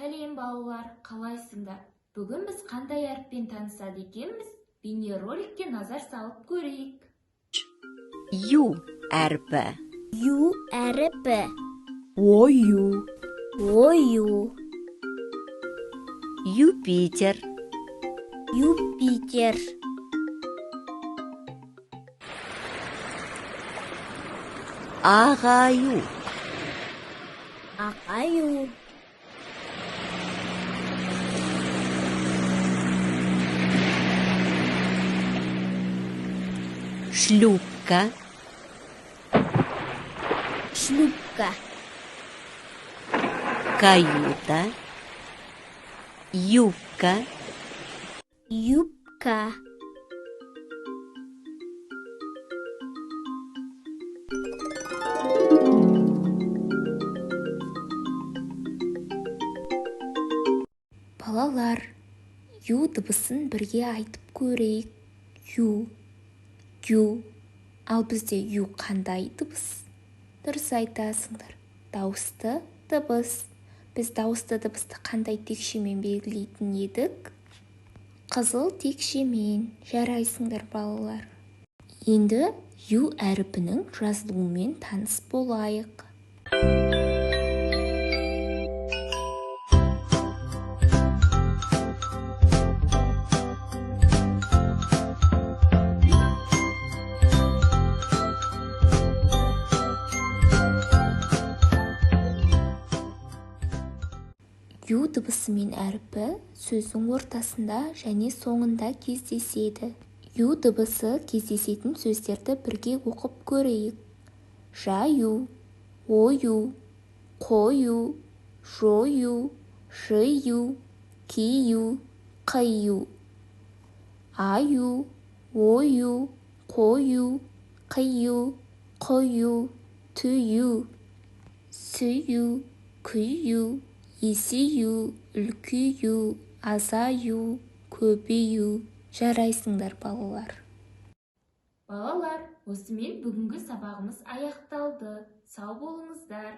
Сәлем балалар, қалайсыңдар? Бүгін біз қандай әріппен танысады екенбіз? Бейнероликке назар салып көрейік. Ю әрпі. Ю әріпі. Ою. Ою. Юпитер. Юпитер. Ағаю. Ағаю. Шлюпка. Шлюпка. Каюта. Юбка. Юбка. Балалар, ю дыбысын бірге айтып көрейік. Ю, ю. Ал бізде ю қандай дыбыс? Дұрыс айтасыңдар. Дауысты дыбыс. Біз дауысты дыбысты қандай текшемен белгілейтін едік? Қызыл текшемен. Жарайсыңдар балалар. Енді ю әріпінің жазылуымен таныс болайық. Ю дыбысымен әріпі сөздің ортасында және соңында кездеседі. Ю дыбысы кездесетін сөздерді бірге оқып көрейік. Жаю, ою, қою, жою, жию, кию, қию. Аю, ою, қою, қию, қою, түю. Сүйю, күйю. Есею, үлкею, азаю, көбею. Жарайсыңдар балалар. Балалар, осымен бүгінгі сабағымыз аяқталды. Сау болыңыздар.